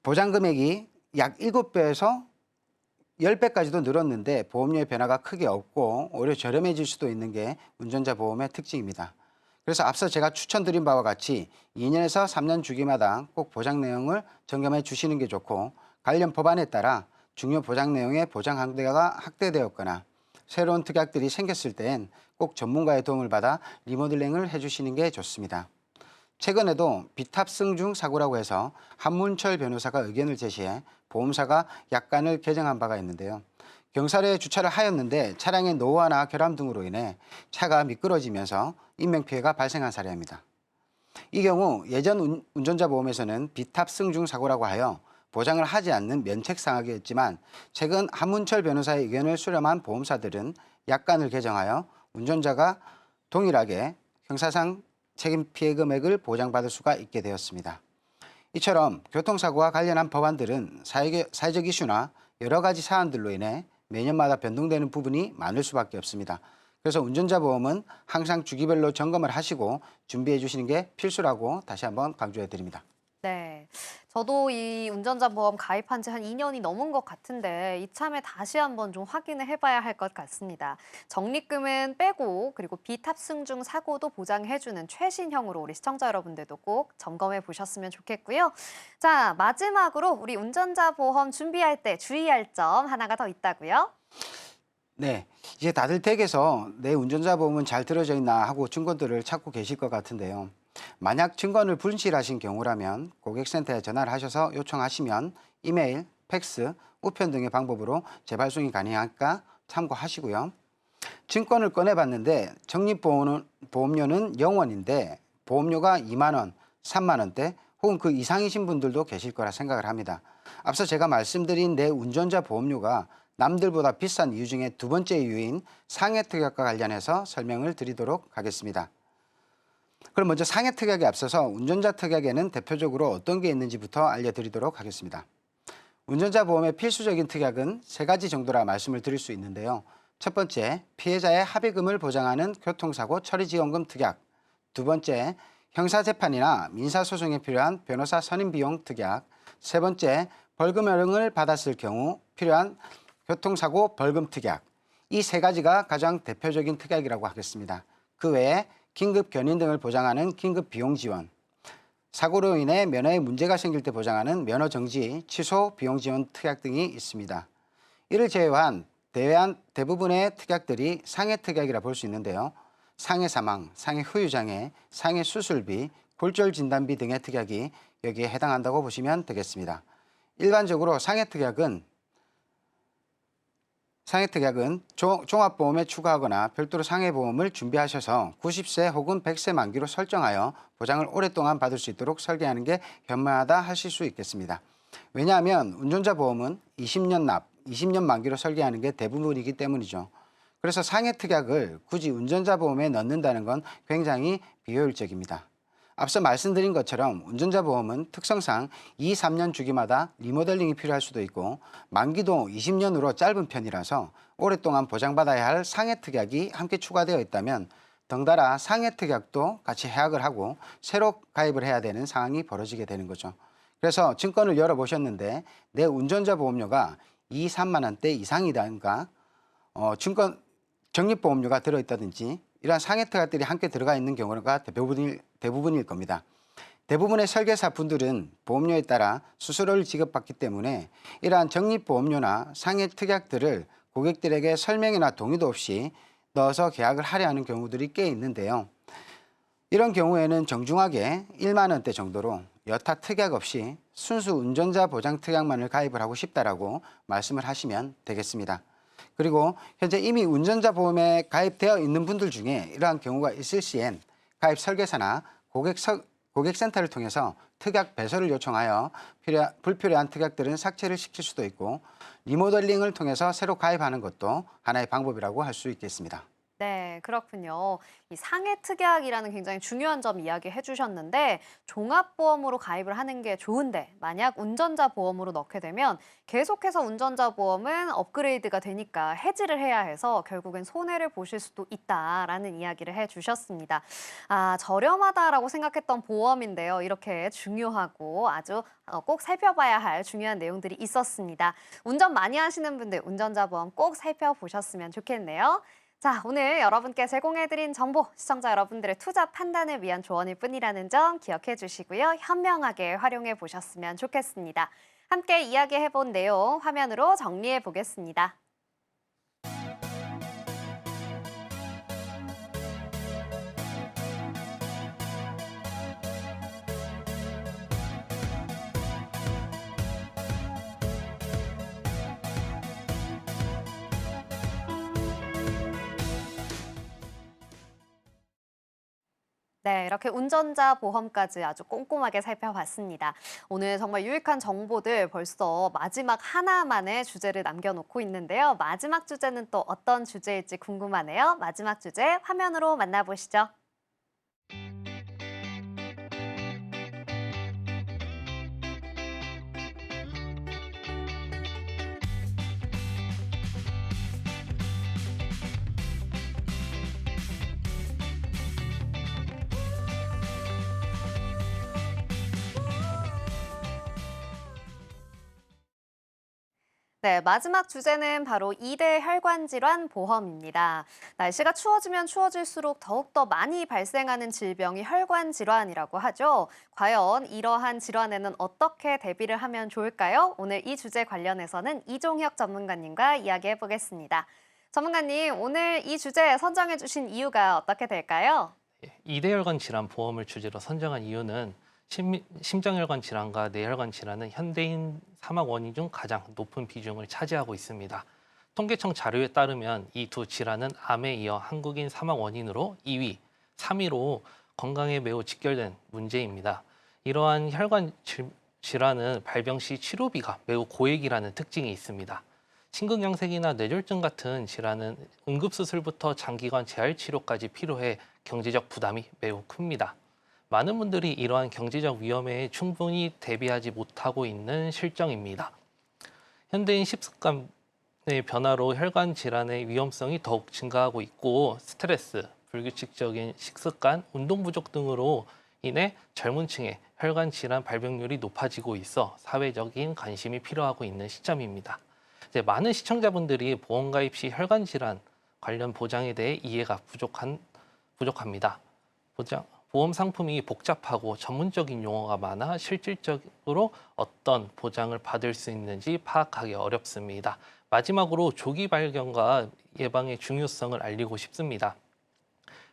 보장 금액이 약 7배에서 10배까지도 늘었는데 보험료의 변화가 크게 없고 오히려 저렴해질 수도 있는 게 운전자 보험의 특징입니다. 그래서 앞서 제가 추천드린 바와 같이 2년에서 3년 주기마다 꼭 보장 내용을 점검해 주시는 게 좋고 관련 법안에 따라 중요 보장 내용의 보장 한도가 확대되었거나 새로운 특약들이 생겼을 땐 꼭 전문가의 도움을 받아 리모델링을 해주시는 게 좋습니다. 최근에도 비탑승중 사고라고 해서 한문철 변호사가 의견을 제시해 보험사가 약관을 개정한 바가 있는데요. 경사로에 주차를 하였는데 차량의 노화나 결함 등으로 인해 차가 미끄러지면서 인명피해가 발생한 사례입니다. 이 경우 예전 운전자 보험에서는 비탑승중 사고라고 하여 보장을 하지 않는 면책상하겠지만 최근 한문철 변호사의 의견을 수렴한 보험사들은 약관을 개정하여 운전자가 동일하게 형사상 책임 피해 금액을 보장받을 수가 있게 되었습니다. 이처럼 교통사고와 관련한 법안들은 사회적 이슈나 여러 가지 사안들로 인해 매년마다 변동되는 부분이 많을 수밖에 없습니다. 그래서 운전자 보험은 항상 주기별로 점검을 하시고 준비해 주시는 게 필수라고 다시 한번 강조해 드립니다. 네. 저도 이 운전자 보험 가입한 지 한 2년이 넘은 것 같은데 이참에 다시 한번 좀 확인을 해봐야 할 것 같습니다. 적립금은 빼고 그리고 비탑승 중 사고도 보장해주는 최신형으로 우리 시청자 여러분들도 꼭 점검해 보셨으면 좋겠고요. 자, 마지막으로 우리 운전자 보험 준비할 때 주의할 점 하나가 더 있다고요? 네, 이제 다들 댁에서 내 운전자 보험은 잘 들어져 있나 하고 증권들을 찾고 계실 것 같은데요. 만약 증권을 분실하신 경우라면 고객센터에 전화를 하셔서 요청하시면 이메일, 팩스, 우편 등의 방법으로 재발송이 가능하니까 참고하시고요. 증권을 꺼내봤는데 적립보험료는 0원인데 보험료가 2만 원, 3만 원대 혹은 그 이상이신 분들도 계실 거라 생각을 합니다. 앞서 제가 말씀드린 내 운전자 보험료가 남들보다 비싼 이유 중에 두 번째 이유인 상해특약과 관련해서 설명을 드리도록 하겠습니다. 그럼 먼저 상해특약에 앞서서 운전자 특약에는 대표적으로 어떤 게 있는지부터 알려드리도록 하겠습니다. 운전자 보험의 필수적인 특약은 세 가지 정도라 말씀을 드릴 수 있는데요. 첫 번째, 피해자의 합의금을 보장하는 교통사고 처리지원금 특약. 두 번째, 형사재판이나 민사소송에 필요한 변호사 선임비용 특약. 세 번째, 벌금형을 받았을 경우 필요한 교통사고 벌금 특약. 이 세 가지가 가장 대표적인 특약이라고 하겠습니다. 그 외에 긴급 견인 등을 보장하는 긴급 비용 지원, 사고로 인해 면허에 문제가 생길 때 보장하는 면허 정지, 취소 비용 지원 특약 등이 있습니다. 이를 제외한 대부분의 특약들이 상해 특약이라 볼 수 있는데요. 상해 사망, 상해 후유 장애, 상해 수술비, 골절 진단비 등의 특약이 여기에 해당한다고 보시면 되겠습니다. 일반적으로 상해 특약은 종합보험에 추가하거나 별도로 상해보험을 준비하셔서 90세 혹은 100세 만기로 설정하여 보장을 오랫동안 받을 수 있도록 설계하는 게 현명하다 하실 수 있겠습니다. 왜냐하면 운전자 보험은 20년 납, 20년 만기로 설계하는 게 대부분이기 때문이죠. 그래서 상해특약을 굳이 운전자 보험에 넣는다는 건 굉장히 비효율적입니다. 앞서 말씀드린 것처럼 운전자 보험은 특성상 2, 3년 주기마다 리모델링이 필요할 수도 있고 만기도 20년으로 짧은 편이라서 오랫동안 보장받아야 할 상해특약이 함께 추가되어 있다면 덩달아 상해특약도 같이 해약을 하고 새로 가입을 해야 되는 상황이 벌어지게 되는 거죠. 그래서 증권을 열어보셨는데 내 운전자 보험료가 2, 3만 원대 이상이든가 증권 적립보험료가 들어있다든지 이러한 상해특약들이 함께 들어가 있는 경우가 대부분일 겁니다. 대부분의 설계사 분들은 보험료에 따라 수수료를 지급받기 때문에 이러한 적립보험료나 상해특약들을 고객들에게 설명이나 동의도 없이 넣어서 계약을 하려 하는 경우들이 꽤 있는데요. 이런 경우에는 정중하게 1만 원대 정도로 여타 특약 없이 순수 운전자 보장 특약만을 가입을 하고 싶다라고 말씀을 하시면 되겠습니다. 그리고 현재 이미 운전자 보험에 가입되어 있는 분들 중에 이러한 경우가 있을 시엔 가입 설계사나 고객센터를 통해서 특약 배설을 요청하여 불필요한 특약들은 삭제를 시킬 수도 있고 리모델링을 통해서 새로 가입하는 것도 하나의 방법이라고 할 수 있겠습니다. 네, 그렇군요. 이 상해특약이라는 굉장히 중요한 점 이야기해 주셨는데 종합보험으로 가입을 하는 게 좋은데 만약 운전자 보험으로 넣게 되면 계속해서 운전자 보험은 업그레이드가 되니까 해지를 해야 해서 결국엔 손해를 보실 수도 있다라는 이야기를 해 주셨습니다. 아, 저렴하다라고 생각했던 보험인데요. 이렇게 중요하고 아주 꼭 살펴봐야 할 중요한 내용들이 있었습니다. 운전 많이 하시는 분들 운전자 보험 꼭 살펴보셨으면 좋겠네요. 자, 오늘 여러분께 제공해드린 정보, 시청자 여러분들의 투자 판단을 위한 조언일 뿐이라는 점 기억해 주시고요. 현명하게 활용해 보셨으면 좋겠습니다. 함께 이야기해본 내용 화면으로 정리해 보겠습니다. 네, 이렇게 운전자 보험까지 아주 꼼꼼하게 살펴봤습니다. 오늘 정말 유익한 정보들 벌써 마지막 하나만의 주제를 남겨놓고 있는데요. 마지막 주제는 또 어떤 주제일지 궁금하네요. 마지막 주제 화면으로 만나보시죠. 네, 마지막 주제는 바로 2대 혈관 질환 보험입니다. 날씨가 추워지면 추워질수록 더욱더 많이 발생하는 질병이 혈관 질환이라고 하죠. 과연 이러한 질환에는 어떻게 대비를 하면 좋을까요? 오늘 이 주제 관련해서는 이종혁 전문가님과 이야기해 보겠습니다. 전문가님, 오늘 이 주제 선정해 주신 이유가 어떻게 될까요? 이대혈관 질환 보험을 주제로 선정한 이유는 심장혈관 질환과 뇌혈관 질환은 현대인 사망 원인 중 가장 높은 비중을 차지하고 있습니다. 통계청 자료에 따르면 이 두 질환은 암에 이어 한국인 사망 원인으로 2위, 3위로 건강에 매우 직결된 문제입니다. 이러한 혈관 질환은 발병 시 치료비가 매우 고액이라는 특징이 있습니다. 심근경색이나 뇌졸중 같은 질환은 응급수술부터 장기간 재활치료까지 필요해 경제적 부담이 매우 큽니다. 많은 분들이 이러한 경제적 위험에 충분히 대비하지 못하고 있는 실정입니다. 현대인 식습관의 변화로 혈관 질환의 위험성이 더욱 증가하고 있고 스트레스, 불규칙적인 식습관, 운동 부족 등으로 인해 젊은 층의 혈관 질환 발병률이 높아지고 있어 사회적인 관심이 필요하고 있는 시점입니다. 이제 많은 시청자분들이 보험 가입 시 혈관 질환 관련 보장에 대해 이해가 부족합니다. 보험 상품이 복잡하고 전문적인 용어가 많아 실질적으로 어떤 보장을 받을 수 있는지 파악하기 어렵습니다. 마지막으로 조기 발견과 예방의 중요성을 알리고 싶습니다.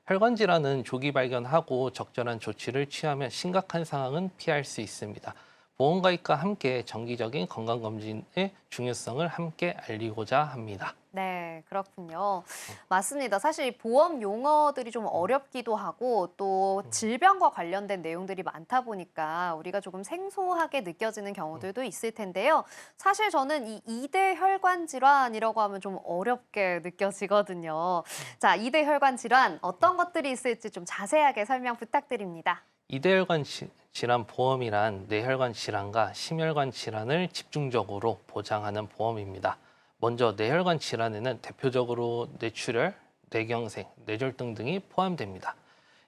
혈관 질환은 조기 발견하고 적절한 조치를 취하면 심각한 상황은 피할 수 있습니다. 보험 가입과 함께 정기적인 건강검진의 중요성을 함께 알리고자 합니다. 네, 그렇군요. 맞습니다. 사실 보험 용어들이 좀 어렵기도 하고 또 질병과 관련된 내용들이 많다 보니까 우리가 조금 생소하게 느껴지는 경우들도 있을 텐데요. 사실 저는 이 2대 혈관 질환이라고 하면 좀 어렵게 느껴지거든요. 자, 2대 혈관 질환 어떤 것들이 있을지 좀 자세하게 설명 부탁드립니다. 이대혈관 질환 보험이란 뇌혈관 질환과 심혈관 질환을 집중적으로 보장하는 보험입니다. 먼저 뇌혈관 질환에는 대표적으로 뇌출혈, 뇌경색, 뇌졸중 등이 포함됩니다.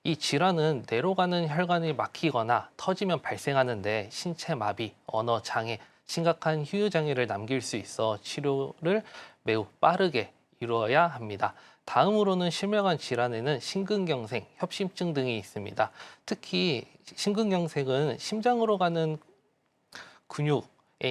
이 질환은 뇌로 가는 혈관이 막히거나 터지면 발생하는데 신체 마비, 언어 장애, 심각한 후유 장애를 남길 수 있어 치료를 매우 빠르게 이루어야 합니다. 다음으로는 심혈관 질환에는 심근경색, 협심증 등이 있습니다. 특히 심근경색은 심장으로 가는 근육에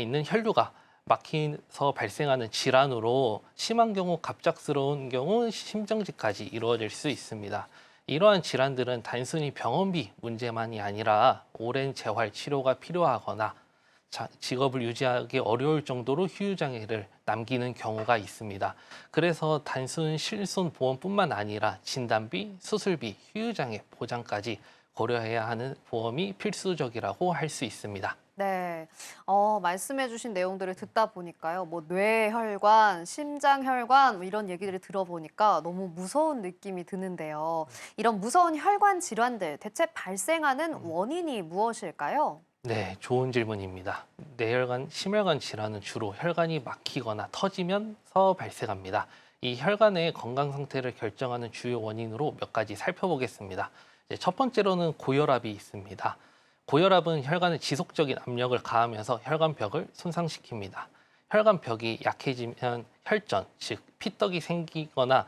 있는 혈류가 막혀서 발생하는 질환으로 심한 경우 갑작스러운 경우 심정지까지 이루어질 수 있습니다. 이러한 질환들은 단순히 병원비 문제만이 아니라 오랜 재활 치료가 필요하거나 직업을 유지하기 어려울 정도로 후유장애를 남기는 경우가 있습니다. 그래서 단순 실손보험뿐만 아니라 진단비, 수술비, 후유장애 보장까지 고려해야 하는 보험이 필수적이라고 할 수 있습니다. 네, 말씀해주신 내용들을 듣다 보니까요, 뭐 뇌혈관, 심장혈관 뭐 이런 얘기들을 들어보니까 너무 무서운 느낌이 드는데요. 이런 무서운 혈관 질환들 대체 발생하는 원인이 무엇일까요? 네, 좋은 질문입니다. 뇌혈관, 심혈관 질환은 주로 혈관이 막히거나 터지면서 발생합니다. 이 혈관의 건강 상태를 결정하는 주요 원인으로 몇 가지 살펴보겠습니다. 첫 번째로는 고혈압이 있습니다. 고혈압은 혈관에 지속적인 압력을 가하면서 혈관벽을 손상시킵니다. 혈관벽이 약해지면 혈전, 즉 피떡이 생기거나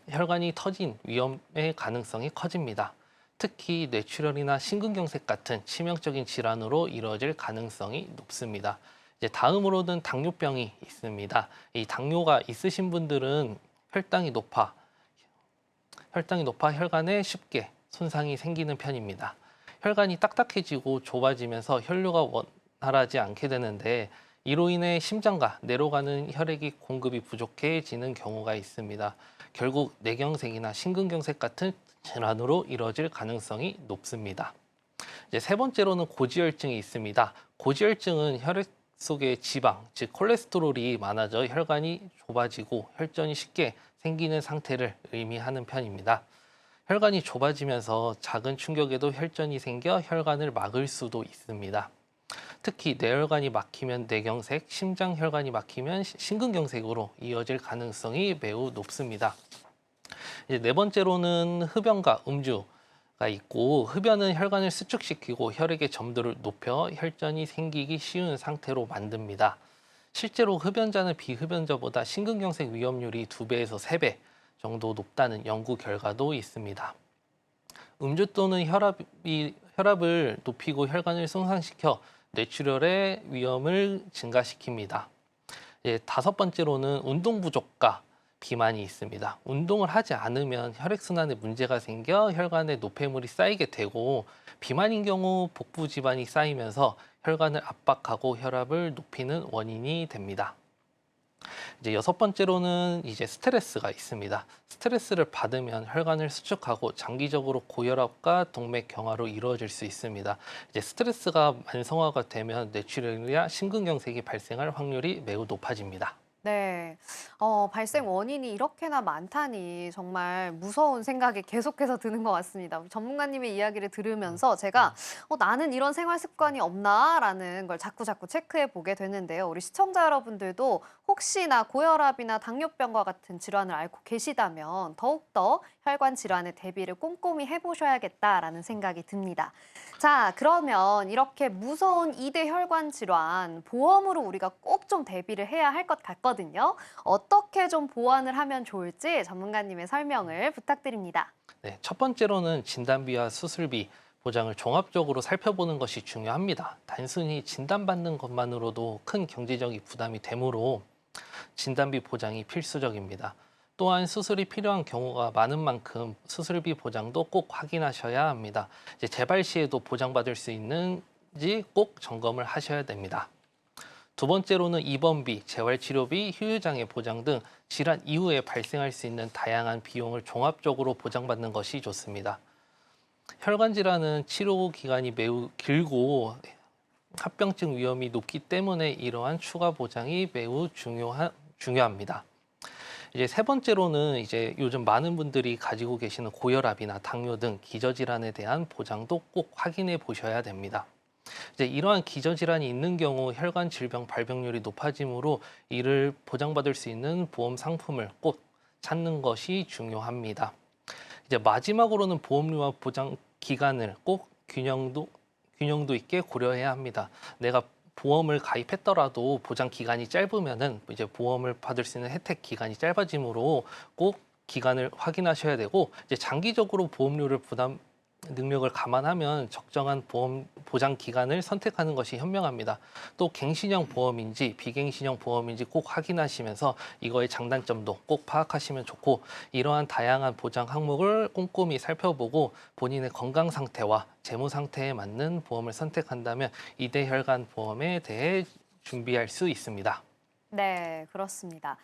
혈관이 터진 위험의 가능성이 커집니다. 특히 뇌출혈이나 심근경색 같은 치명적인 질환으로 이루어질 가능성이 높습니다. 이제 다음으로는 당뇨병이 있습니다. 이 당뇨가 있으신 분들은 혈당이 높아 혈관에 쉽게 손상이 생기는 편입니다. 혈관이 딱딱해지고 좁아지면서 혈류가 원활하지 않게 되는데 이로 인해 심장과 뇌로 가는 혈액이 공급이 부족해지는 경우가 있습니다. 결국 뇌경색이나 심근경색 같은 질환으로 이뤄질 가능성이 높습니다. 이제 세 번째로는 고지혈증이 있습니다. 고지혈증은 혈액 속에 지방, 즉 콜레스테롤이 많아져 혈관이 좁아지고 혈전이 쉽게 생기는 상태를 의미하는 편입니다. 혈관이 좁아지면서 작은 충격에도 혈전이 생겨 혈관을 막을 수도 있습니다. 특히 뇌혈관이 막히면 뇌경색, 심장혈관이 막히면 심근경색으로 이어질 가능성이 매우 높습니다. 이제 네 번째로는 흡연과 음주가 있고 흡연은 혈관을 수축시키고 혈액의 점도를 높여 혈전이 생기기 쉬운 상태로 만듭니다. 실제로 흡연자는 비흡연자보다 심근경색 위험률이 2배에서 3배 정도 높다는 연구 결과도 있습니다. 음주 또는 혈압을 높이고 혈관을 손상시켜 뇌출혈의 위험을 증가시킵니다. 5번째로는 운동 부족과 비만이 있습니다. 운동을 하지 않으면 혈액순환에 문제가 생겨 혈관에 노폐물이 쌓이게 되고, 비만인 경우 복부 지방이 쌓이면서 혈관을 압박하고 혈압을 높이는 원인이 됩니다. 6번째로는 스트레스가 있습니다. 스트레스를 받으면 혈관을 수축하고 장기적으로 고혈압과 동맥 경화로 이루어질 수 있습니다. 스트레스가 만성화가 되면 뇌출혈이나 심근경색이 발생할 확률이 매우 높아집니다. 네. 발생 원인이 이렇게나 많다니 정말 무서운 생각이 계속해서 드는 것 같습니다. 우리 전문가님의 이야기를 들으면서 제가 나는 이런 생활 습관이 없나라는 걸 자꾸 체크해 보게 되는데요. 우리 시청자 여러분들도 혹시나 고혈압이나 당뇨병과 같은 질환을 앓고 계시다면 더욱더 혈관 질환의 대비를 꼼꼼히 해보셔야겠다라는 생각이 듭니다. 자, 그러면 이렇게 무서운 2대 혈관 질환, 보험으로 우리가 꼭 좀 대비를 해야 할 것 같거든요. 어떻게 좀 보완을 하면 좋을지 전문가님의 설명을 부탁드립니다. 네, 첫 번째로는 진단비와 수술비 보장을 종합적으로 살펴보는 것이 중요합니다. 단순히 진단받는 것만으로도 큰 경제적인 부담이 되므로 진단비 보장이 필수적입니다. 또한 수술이 필요한 경우가 많은 만큼 수술비 보장도 꼭 확인하셔야 합니다. 재발 시에도 보장받을 수 있는지 꼭 점검을 하셔야 됩니다. 2번째로는 입원비, 재활치료비, 후유장애 보장 등 질환 이후에 발생할 수 있는 다양한 비용을 종합적으로 보장받는 것이 좋습니다. 혈관 질환은 치료 기간이 매우 길고 합병증 위험이 높기 때문에 이러한 추가 보장이 매우 중요합니다. 3번째로는 요즘 많은 분들이 가지고 계시는 고혈압이나 당뇨 등 기저질환에 대한 보장도 꼭 확인해 보셔야 됩니다. 이러한 기저질환이 있는 경우 혈관 질병 발병률이 높아지므로 이를 보장받을 수 있는 보험 상품을 꼭 찾는 것이 중요합니다. 마지막으로는 보험료와 보장 기간을 꼭 균형도 있게 고려해야 합니다. 내가 보험을 가입했더라도 보장 기간이 짧으면은 보험을 받을 수 있는 혜택 기간이 짧아지므로 꼭 기간을 확인하셔야 되고, 장기적으로 보험료를 부담 능력을 감안하면 적정한 보험 보장 기간을 선택하는 것이 현명합니다. 또 갱신형 보험인지 비갱신형 보험인지 꼭 확인하시면서 이거의 장단점도 꼭 파악하시면 좋고, 이러한 다양한 보장 항목을 꼼꼼히 살펴보고 본인의 건강 상태와 재무 상태에 맞는 보험을 선택한다면 2대 혈관 보험에 대해 준비할 수 있습니다. 네, 그렇습니다.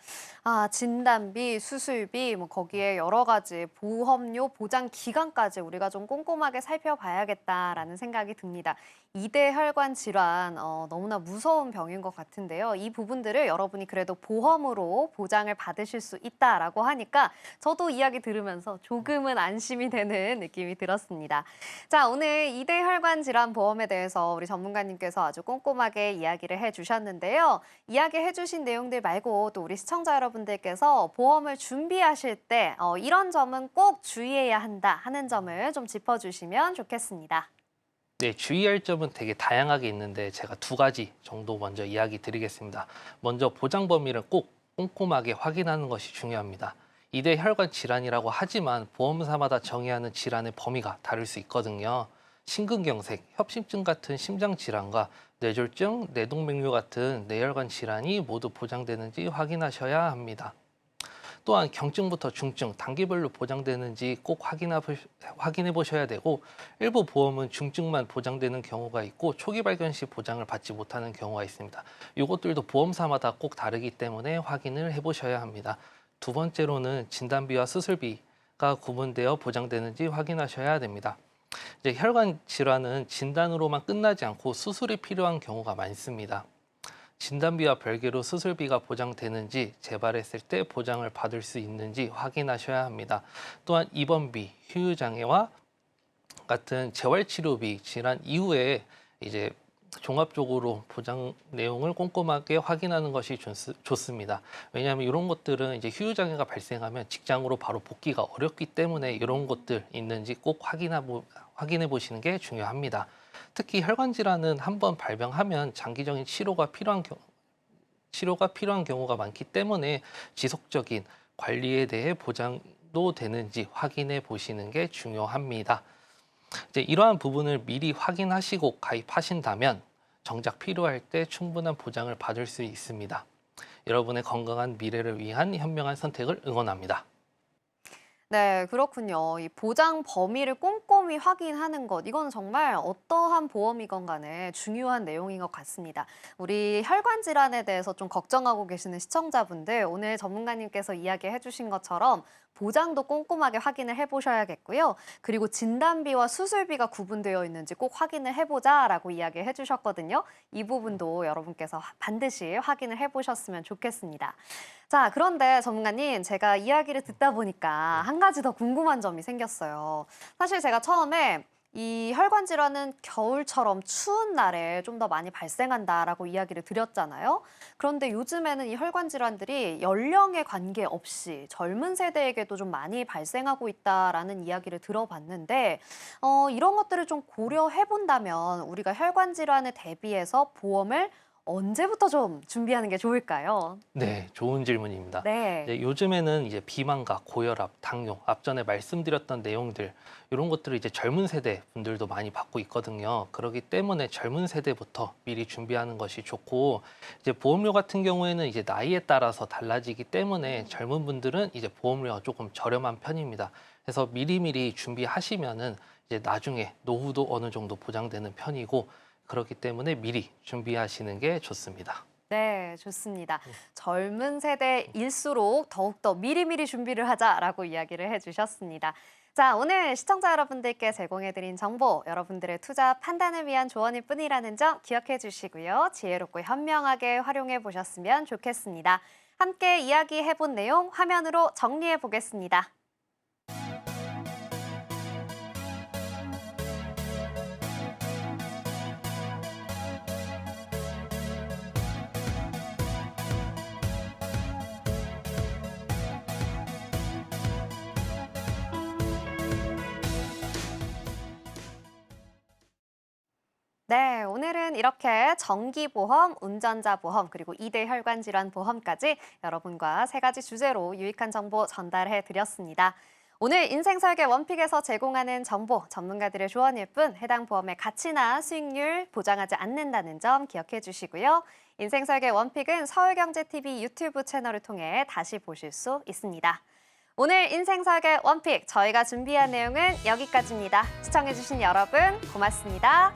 진단비, 수술비, 거기에 여러 가지 보험료, 보장 기간까지 우리가 좀 꼼꼼하게 살펴봐야겠다라는 생각이 듭니다. 2대 혈관 질환, 너무나 무서운 병인 것 같은데요. 이 부분들을 여러분이 그래도 보험으로 보장을 받으실 수 있다라고 하니까 저도 이야기 들으면서 조금은 안심이 되는 느낌이 들었습니다. 자, 오늘 2대 혈관 질환 보험에 대해서 우리 전문가님께서 아주 꼼꼼하게 이야기를 해주셨는데요. 이야기해 주신 내용들 말고 또 우리 시청자 여러분들께서 보험을 준비하실 때 이런 점은 꼭 주의해야 한다 하는 점을 좀 짚어주시면 좋겠습니다. 네, 주의할 점은 되게 다양하게 있는데 제가 2가지 정도 먼저 이야기 드리겠습니다. 먼저 보장 범위를 꼭 꼼꼼하게 확인하는 것이 중요합니다. 2대 혈관 질환이라고 하지만 보험사마다 정의하는 질환의 범위가 다를 수 있거든요. 심근경색, 협심증 같은 심장 질환과 뇌졸중, 뇌동맥류 같은 뇌혈관 질환이 모두 보장되는지 확인하셔야 합니다. 또한 경증부터 중증, 단계별로 보장되는지 꼭 확인해 보셔야 되고, 일부 보험은 중증만 보장되는 경우가 있고 초기 발견 시 보장을 받지 못하는 경우가 있습니다. 이것들도 보험사마다 꼭 다르기 때문에 확인을 해보셔야 합니다. 2번째로는 진단비와 수술비가 구분되어 보장되는지 확인하셔야 됩니다. 혈관 질환은 진단으로만 끝나지 않고 수술이 필요한 경우가 많습니다. 진단비와 별개로 수술비가 보장되는지, 재발했을 때 보장을 받을 수 있는지 확인하셔야 합니다. 또한 입원비, 후유장애와 같은 재활치료비, 질환 이후에 종합적으로 보장 내용을 꼼꼼하게 확인하는 것이 좋습니다. 왜냐하면 이런 것들은 후유장애가 발생하면 직장으로 바로 복귀가 어렵기 때문에 이런 것들 있는지 꼭 확인해 보시는 게 중요합니다. 특히 혈관 질환은 한번 발병하면 장기적인 치료가 필요한 치료가 필요한 경우가 많기 때문에 지속적인 관리에 대해 보장도 되는지 확인해 보시는 게 중요합니다. 이제 이러한 부분을 미리 확인하시고 가입하신다면 정작 필요할 때 충분한 보장을 받을 수 있습니다. 여러분의 건강한 미래를 위한 현명한 선택을 응원합니다. 네, 그렇군요. 이 보장 범위를 꼼꼼히 확인하는 것, 이건 정말 어떠한 보험이건 간에 중요한 내용인 것 같습니다. 우리 혈관 질환에 대해서 좀 걱정하고 계시는 시청자분들, 오늘 전문가님께서 이야기해 주신 것처럼 보장도 꼼꼼하게 확인을 해보셔야겠고요. 그리고 진단비와 수술비가 구분되어 있는지 꼭 확인을 해보자라고 이야기해 주셨거든요. 이 부분도 여러분께서 반드시 확인을 해보셨으면 좋겠습니다. 자, 그런데 전문가님, 제가 이야기를 듣다 보니까 한 가지 더 궁금한 점이 생겼어요. 사실 제가 처음에 이 혈관 질환은 겨울처럼 추운 날에 좀 더 많이 발생한다라고 이야기를 드렸잖아요. 그런데 요즘에는 이 혈관 질환들이 연령에 관계없이 젊은 세대에게도 좀 많이 발생하고 있다라는 이야기를 들어봤는데 이런 것들을 좀 고려해 본다면 우리가 혈관 질환에 대비해서 보험을 언제부터 좀 준비하는 게 좋을까요? 네, 좋은 질문입니다. 네. 이제 요즘에는 이제 비만과 고혈압, 당뇨, 앞전에 말씀드렸던 내용들 이런 것들을 이제 젊은 세대 분들도 많이 받고 있거든요. 그렇기 때문에 젊은 세대부터 미리 준비하는 것이 좋고 이제 보험료 같은 경우에는 이제 나이에 따라서 달라지기 때문에 젊은 분들은 이제 보험료가 조금 저렴한 편입니다. 그래서 미리미리 준비하시면은 이제 나중에 노후도 어느 정도 보장되는 편이고 그렇기 때문에 미리 준비하시는 게 좋습니다. 네, 좋습니다. 젊은 세대일수록 더욱더 미리미리 준비를 하자라고 이야기를 해주셨습니다. 자, 오늘 시청자 여러분들께 제공해드린 정보, 여러분들의 투자 판단을 위한 조언일 뿐이라는 점 기억해 주시고요. 지혜롭고 현명하게 활용해 보셨으면 좋겠습니다. 함께 이야기해본 내용 화면으로 정리해 보겠습니다. 네, 오늘은 이렇게 정기보험, 운전자 보험, 그리고 2대 혈관 질환 보험까지 여러분과 세 가지 주제로 유익한 정보 전달해 드렸습니다. 오늘 인생설계 원픽에서 제공하는 정보, 전문가들의 조언일 뿐 해당 보험의 가치나 수익률 보장하지 않는다는 점 기억해 주시고요. 인생설계 원픽은 서울경제TV 유튜브 채널을 통해 다시 보실 수 있습니다. 오늘 인생설계 원픽, 저희가 준비한 내용은 여기까지입니다. 시청해주신 여러분 고맙습니다.